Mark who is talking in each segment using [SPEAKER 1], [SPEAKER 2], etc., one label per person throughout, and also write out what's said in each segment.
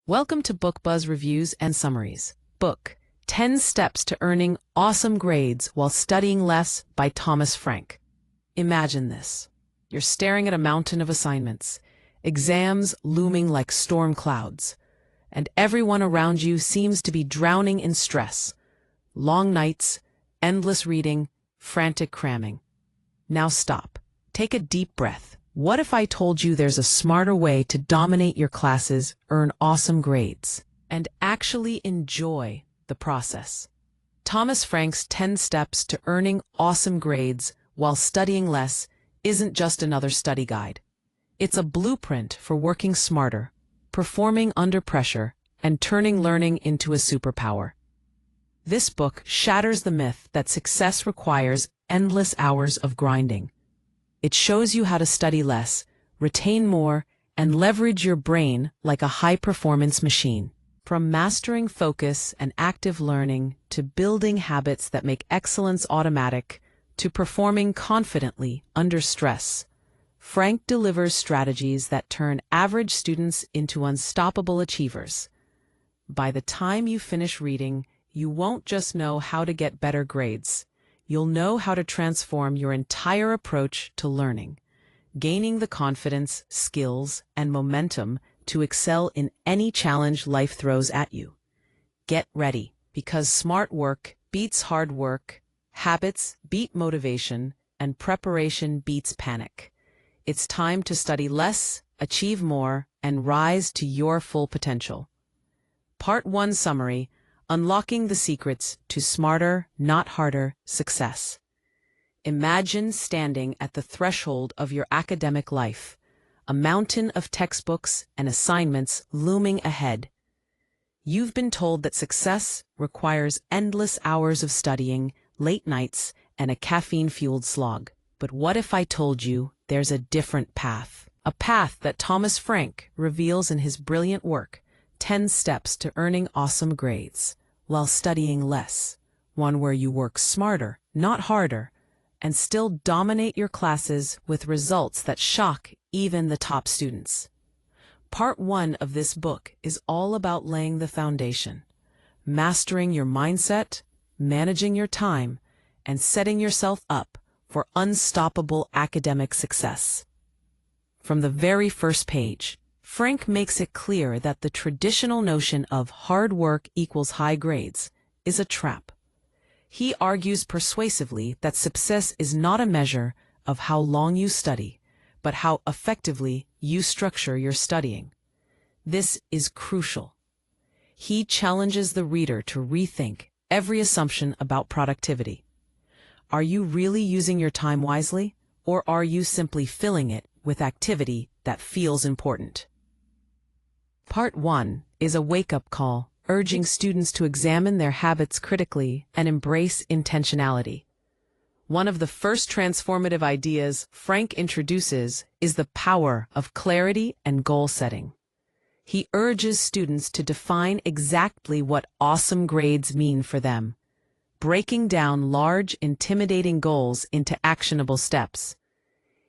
[SPEAKER 1] Welcome to Book Buzz Reviews and Summaries. Book 10 Steps to Earning Awesome Grades While Studying Less by Thomas Frank. Imagine this. You're staring at a mountain of assignments, exams looming like storm clouds, and everyone around you seems to be drowning in stress. Long nights, endless reading, frantic cramming. Now stop. Take a deep breath. What if I told you there's a smarter way to dominate your classes, earn awesome grades, and actually enjoy the process? Thomas Frank's 10 Steps to Earning Awesome Grades While Studying Less isn't just another study guide. It's a blueprint for working smarter, performing under pressure, and turning learning into a superpower. This book shatters the myth that success requires endless hours of grinding. It shows you how to study less, retain more, and leverage your brain like a high-performance machine. From mastering focus and active learning to building habits that make excellence automatic to performing confidently under stress, Frank delivers strategies that turn average students into unstoppable achievers. By the time you finish reading, you won't just know how to get better grades. You'll know how to transform your entire approach to learning, gaining the confidence, skills, and momentum to excel in any challenge life throws at you. Get ready, because smart work beats hard work, habits beat motivation, and preparation beats panic. It's time to study less, achieve more, and rise to your full potential. Part 1 Summary: Unlocking the Secrets to Smarter, Not Harder Success. Imagine standing at the threshold of your academic life, a mountain of textbooks and assignments looming ahead. You've been told that success requires endless hours of studying, late nights, and a caffeine-fueled slog. But what if I told you there's a different path? A path that Thomas Frank reveals in his brilliant work, 10 Steps to Earning Awesome Grades While Studying Less. One where you work smarter, not harder, and still dominate your classes with results that shock even the top students. Part 1 of this book is all about laying the foundation, mastering your mindset, managing your time, and setting yourself up for unstoppable academic success. From the very first page, Frank makes it clear that the traditional notion of hard work equals high grades is a trap. He argues persuasively that success is not a measure of how long you study, but how effectively you structure your studying. This is crucial. He challenges the reader to rethink every assumption about productivity. Are you really using your time wisely, or are you simply filling it with activity that feels important? Part 1 is a wake-up call, urging students to examine their habits critically and embrace intentionality. One of the first transformative ideas Frank introduces is the power of clarity and goal setting. He urges students to define exactly what awesome grades mean for them, breaking down large, intimidating goals into actionable steps.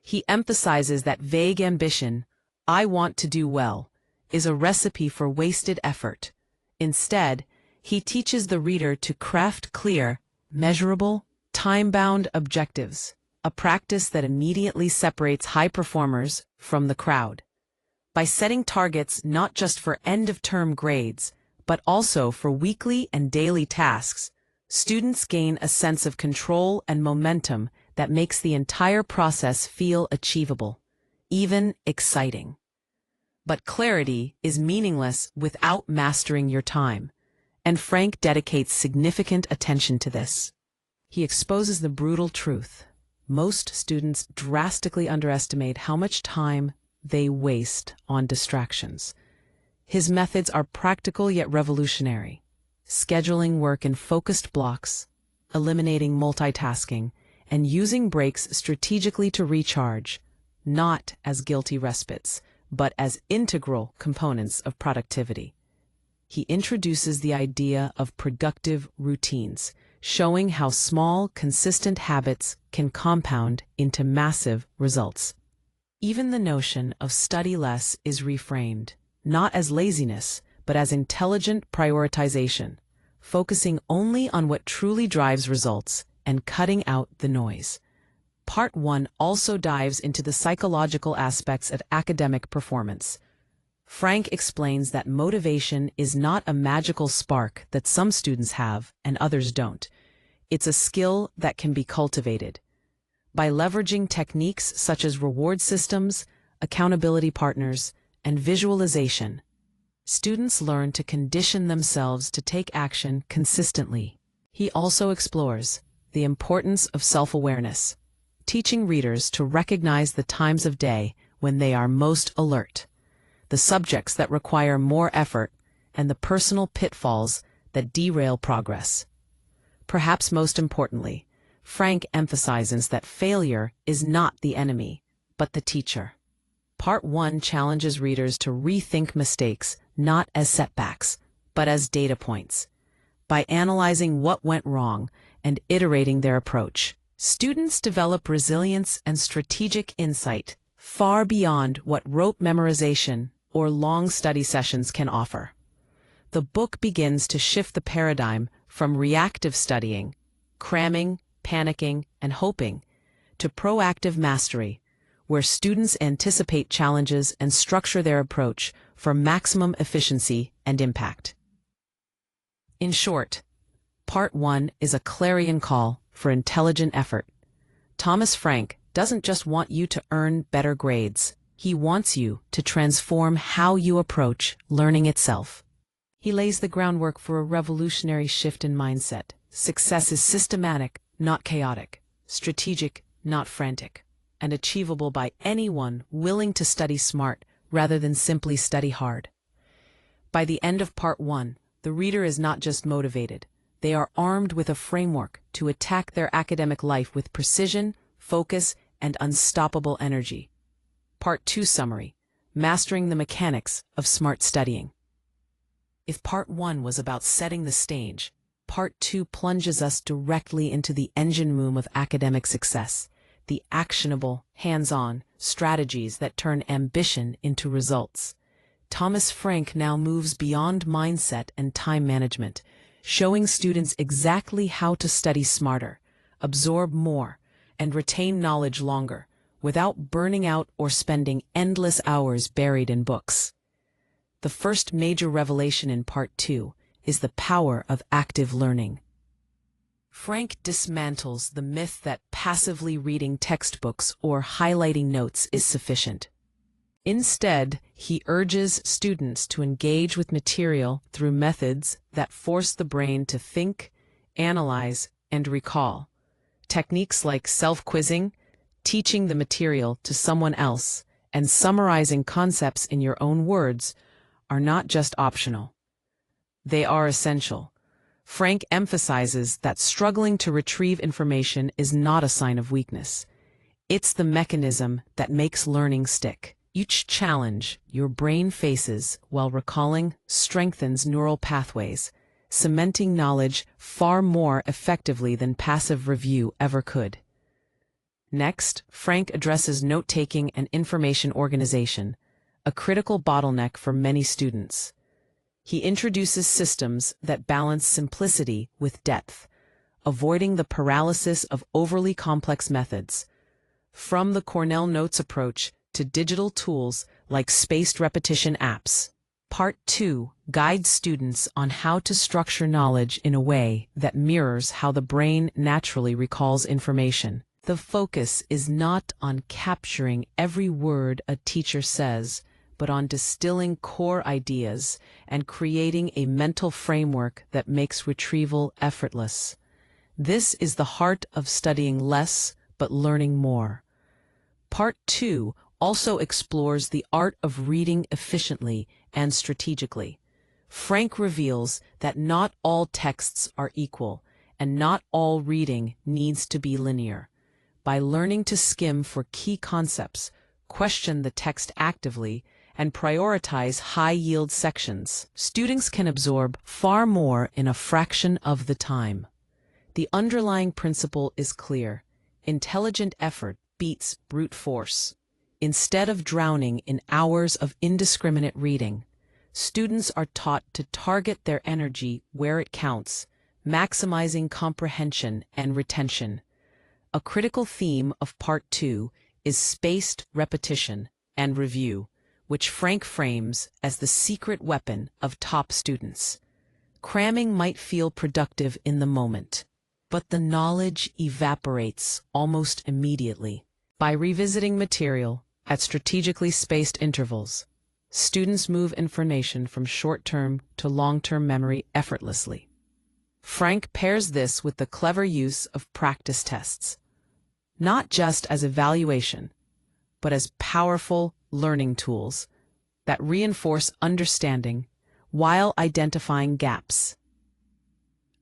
[SPEAKER 1] He emphasizes that vague ambition, "I want to do well," is a recipe for wasted effort. Instead, he teaches the reader to craft clear, measurable, time-bound objectives, a practice that immediately separates high performers from the crowd. By setting targets not just for end-of-term grades, but also for weekly and daily tasks, students gain a sense of control and momentum that makes the entire process feel achievable, even exciting. But clarity is meaningless without mastering your time, and Frank dedicates significant attention to this. He exposes the brutal truth. Most students drastically underestimate how much time they waste on distractions. His methods are practical yet revolutionary, scheduling work in focused blocks, eliminating multitasking, and using breaks strategically to recharge, not as guilty respites, but as integral components of productivity. He introduces the idea of productive routines, showing how small, consistent habits can compound into massive results. Even the notion of study less is reframed, not as laziness, but as intelligent prioritization, focusing only on what truly drives results and cutting out the noise. Part 1 also dives into the psychological aspects of academic performance. Frank explains that motivation is not a magical spark that some students have and others don't. It's a skill that can be cultivated. By leveraging techniques such as reward systems, accountability partners, and visualization, students learn to condition themselves to take action consistently. He also explores the importance of self-awareness, teaching readers to recognize the times of day when they are most alert, the subjects that require more effort, and the personal pitfalls that derail progress. Perhaps most importantly, Frank emphasizes that failure is not the enemy, but the teacher. Part 1 challenges readers to rethink mistakes not as setbacks, but as data points. By analyzing what went wrong and iterating their approach, students develop resilience and strategic insight far beyond what rote memorization or long study sessions can offer. The book begins to shift the paradigm from reactive studying, cramming, panicking, and hoping, to proactive mastery, where students anticipate challenges and structure their approach for maximum efficiency and impact. In short, Part 1 is a clarion call for intelligent effort. Thomas Frank doesn't just want you to earn better grades. He wants you to transform how you approach learning itself. He lays the groundwork for a revolutionary shift in mindset. Success is systematic, not chaotic, strategic, not frantic, and achievable by anyone willing to study smart rather than simply study hard. By the end of Part 1, the reader is not just motivated. They are armed with a framework to attack their academic life with precision, focus, and unstoppable energy. Part 2 summary: mastering the mechanics of smart studying. If Part 1 was about setting the stage, Part 2 plunges us directly into the engine room of academic success, the actionable, hands-on strategies that turn ambition into results. Thomas Frank now moves beyond mindset and time management, showing students exactly how to study smarter, absorb more, and retain knowledge longer, without burning out or spending endless hours buried in books. The first major revelation in Part 2 is the power of active learning. Frank dismantles the myth that passively reading textbooks or highlighting notes is sufficient. Instead, he urges students to engage with material through methods that force the brain to think, analyze, and recall. Techniques like self-quizzing, teaching the material to someone else, and summarizing concepts in your own words are not just optional. They are essential. Frank emphasizes that struggling to retrieve information is not a sign of weakness. It's the mechanism that makes learning stick. Each challenge your brain faces while recalling strengthens neural pathways, cementing knowledge far more effectively than passive review ever could. Next, Frank addresses note-taking and information organization, a critical bottleneck for many students. He introduces systems that balance simplicity with depth, avoiding the paralysis of overly complex methods. From the Cornell Notes approach to digital tools like spaced repetition apps, Part 2 guides students on how to structure knowledge in a way that mirrors how the brain naturally recalls information. The focus is not on capturing every word a teacher says, but on distilling core ideas and creating a mental framework that makes retrieval effortless. This is the heart of studying less but learning more. Part 2 also explores the art of reading efficiently and strategically. Frank reveals that not all texts are equal, and not all reading needs to be linear. By learning to skim for key concepts, question the text actively, and prioritize high-yield sections, students can absorb far more in a fraction of the time. The underlying principle is clear: intelligent effort beats brute force. Instead of drowning in hours of indiscriminate reading, students are taught to target their energy where it counts, maximizing comprehension and retention. A critical theme of Part 2 is spaced repetition and review, which Frank frames as the secret weapon of top students. Cramming might feel productive in the moment, but the knowledge evaporates almost immediately. By revisiting material at strategically spaced intervals, students move information from short-term to long-term memory effortlessly. Frank pairs this with the clever use of practice tests, not just as evaluation, but as powerful learning tools that reinforce understanding while identifying gaps.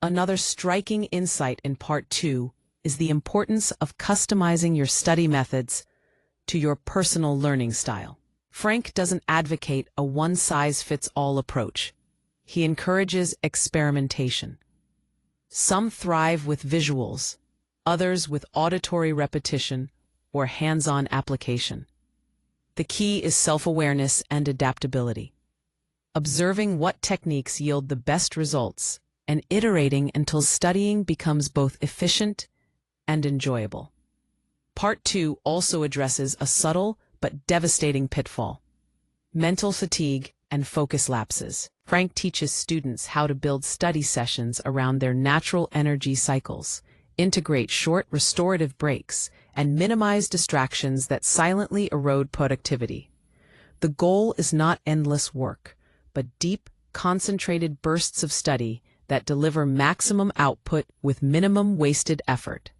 [SPEAKER 1] Another striking insight in Part 2 is the importance of customizing your study methods to your personal learning style. Frank doesn't advocate a one-size-fits-all approach. He encourages experimentation. Some thrive with visuals, others with auditory repetition or hands-on application. The key is self-awareness and adaptability, observing what techniques yield the best results and iterating until studying becomes both efficient and enjoyable. Part 2 also addresses a subtle but devastating pitfall: mental fatigue and focus lapses. Frank teaches students how to build study sessions around their natural energy cycles, integrate short restorative breaks, and minimize distractions that silently erode productivity. The goal is not endless work, but deep, concentrated bursts of study that deliver maximum output with minimum wasted effort.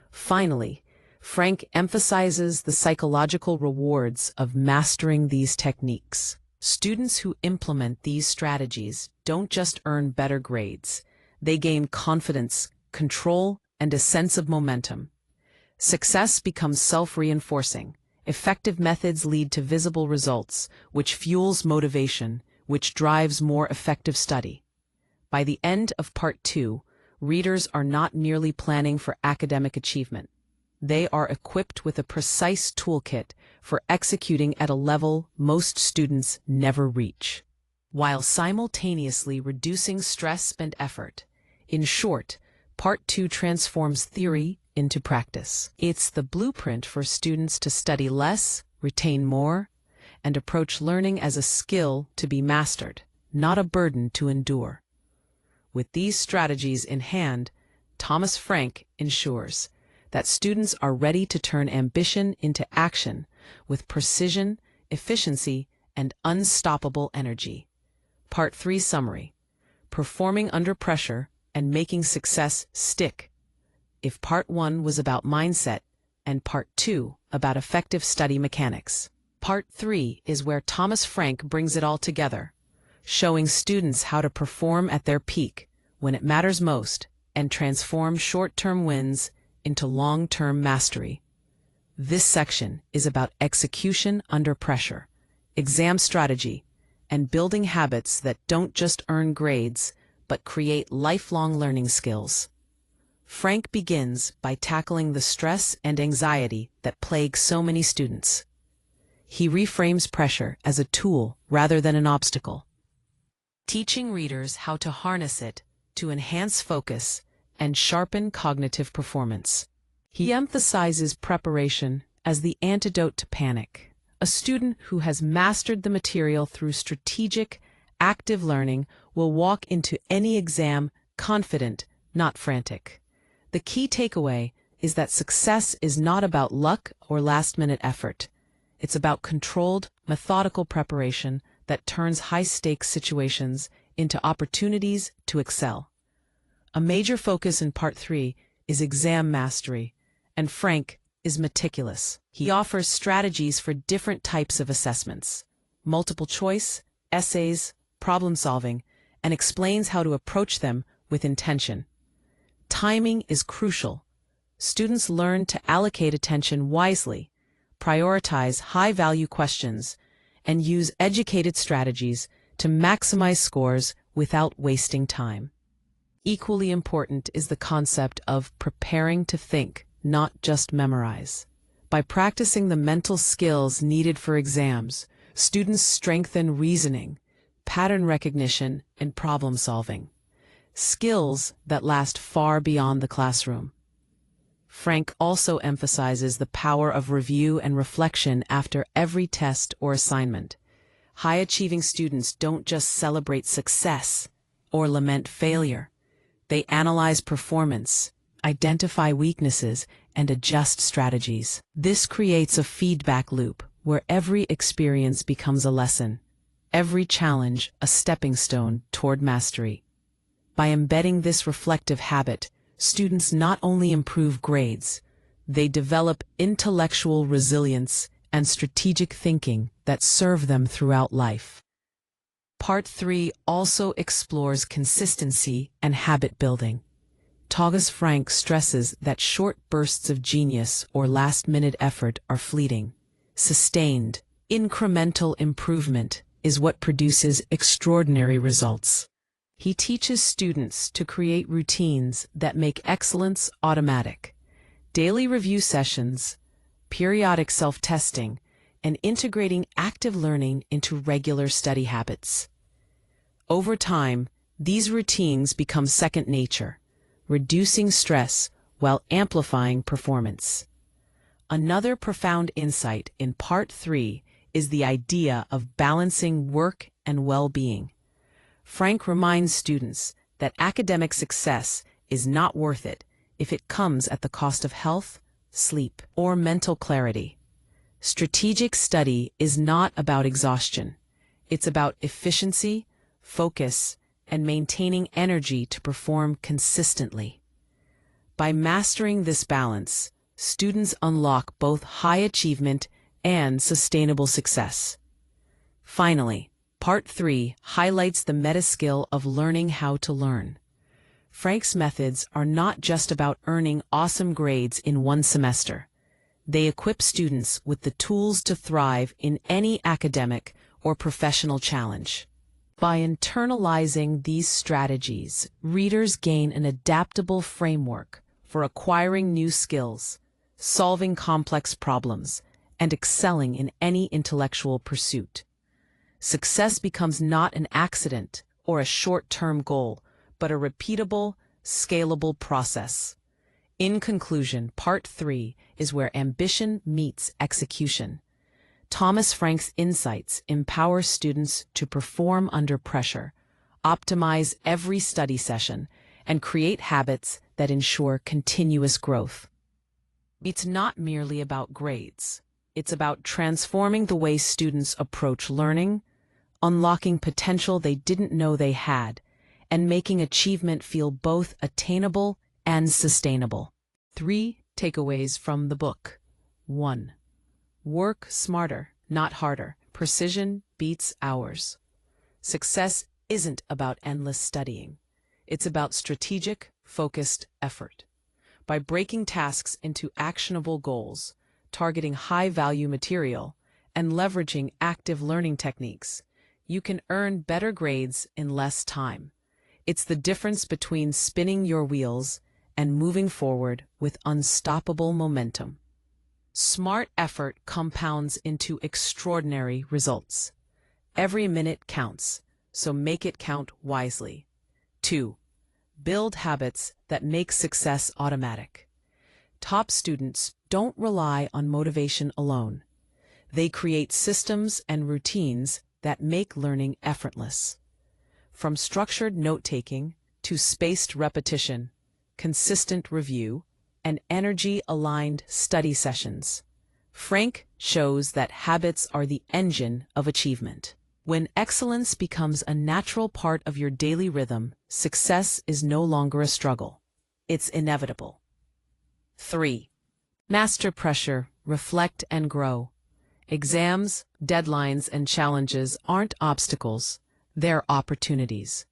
[SPEAKER 1] Finally, Frank emphasizes the psychological rewards of mastering these techniques. Students who implement these strategies don't just earn better grades, they gain confidence, control, and a sense of momentum. Success becomes self-reinforcing. Effective methods lead to visible results, which fuels motivation, which drives more effective study. By the end of Part 2, readers are not merely planning for academic achievement. They are equipped with a precise toolkit for executing at a level most students never reach, while simultaneously reducing stress and effort. In short, Part 2 transforms theory into practice. It's the blueprint for students to study less, retain more, and approach learning as a skill to be mastered, not a burden to endure. With these strategies in hand, Thomas Frank ensures that students are ready to turn ambition into action with precision, efficiency, and unstoppable energy. Part 3 Summary: Performing under pressure and making success stick. If Part 1 was about mindset and Part 2 about effective study mechanics, Part 3 is where Thomas Frank brings it all together, showing students how to perform at their peak when it matters most and transform short-term wins into long-term mastery. This section is about execution under pressure, exam strategy, and building habits that don't just earn grades, but create lifelong learning skills. Frank begins by tackling the stress and anxiety that plague so many students. He reframes pressure as a tool rather than an obstacle, teaching readers how to harness it to enhance focus and sharpen cognitive performance. He emphasizes preparation as the antidote to panic. A student who has mastered the material through strategic, active learning will walk into any exam confident, not frantic. The key takeaway is that success is not about luck or last-minute effort. It's about controlled, methodical preparation that turns high-stakes situations into opportunities to excel. A major focus in Part 3 is exam mastery, and Frank is meticulous. He offers strategies for different types of assessments: multiple choice, essays, problem solving, and explains how to approach them with intention. Timing is crucial. Students learn to allocate attention wisely, prioritize high-value questions, and use educated strategies to maximize scores without wasting time. Equally important is the concept of preparing to think, not just memorize. By practicing the mental skills needed for exams, students strengthen reasoning, pattern recognition, and problem solving. Skills that last far beyond the classroom. Frank also emphasizes the power of review and reflection after every test or assignment. High-achieving students don't just celebrate success or lament failure. They analyze performance, identify weaknesses, and adjust strategies. This creates a feedback loop where every experience becomes a lesson, every challenge a stepping stone toward mastery. By embedding this reflective habit, students not only improve grades, they develop intellectual resilience and strategic thinking that serve them throughout life. Part 3 also explores consistency and habit building. Thomas Frank stresses that short bursts of genius or last-minute effort are fleeting. Sustained, incremental improvement is what produces extraordinary results. He teaches students to create routines that make excellence automatic. Daily review sessions, periodic self-testing, and integrating active learning into regular study habits. Over time, these routines become second nature, reducing stress while amplifying performance. Another profound insight in Part 3 is the idea of balancing work and well-being. Frank reminds students that academic success is not worth it if it comes at the cost of health, sleep, or mental clarity. Strategic study is not about exhaustion. It's about efficiency, focus, and maintaining energy to perform consistently. By mastering this balance, students unlock both high achievement and sustainable success. Finally, Part 3 highlights the meta-skill of learning how to learn. Frank's methods are not just about earning awesome grades in one semester. They equip students with the tools to thrive in any academic or professional challenge. By internalizing these strategies, readers gain an adaptable framework for acquiring new skills, solving complex problems, and excelling in any intellectual pursuit. Success becomes not an accident or a short-term goal, but a repeatable, scalable process. In conclusion, Part 3 is where ambition meets execution. Thomas Frank's insights empower students to perform under pressure, optimize every study session, and create habits that ensure continuous growth. It's not merely about grades. It's about transforming the way students approach learning, unlocking potential they didn't know they had, and making achievement feel both attainable and sustainable. 3 takeaways from the book. 1. Work smarter, not harder. Precision beats hours. Success isn't about endless studying. It's about strategic, focused effort. By breaking tasks into actionable goals, targeting high-value material, and leveraging active learning techniques, you can earn better grades in less time. It's the difference between spinning your wheels and moving forward with unstoppable momentum. Smart effort compounds into extraordinary results. Every minute counts, so make it count wisely. 2. Build habits that make success automatic. Top students don't rely on motivation alone. They create systems and routines that make learning effortless. From structured note-taking to spaced repetition, consistent review, and energy-aligned study sessions, Frank shows that habits are the engine of achievement. When excellence becomes a natural part of your daily rhythm, success is no longer a struggle. It's inevitable. 3. Master pressure, reflect, and grow. Exams, deadlines, and challenges aren't obstacles, they're opportunities.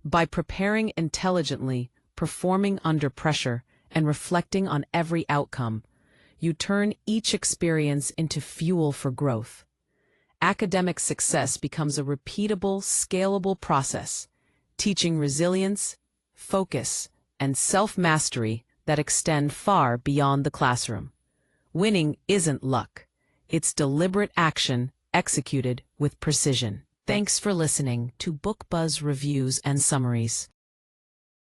[SPEAKER 1] By preparing intelligently, performing under pressure, and reflecting on every outcome, you turn each experience into fuel for growth. Academic success becomes a repeatable, scalable process, teaching resilience, focus, and self-mastery that extend far beyond the classroom. Winning isn't luck. It's deliberate action executed with precision. Thanks for listening to Book Buzz Reviews and Summaries.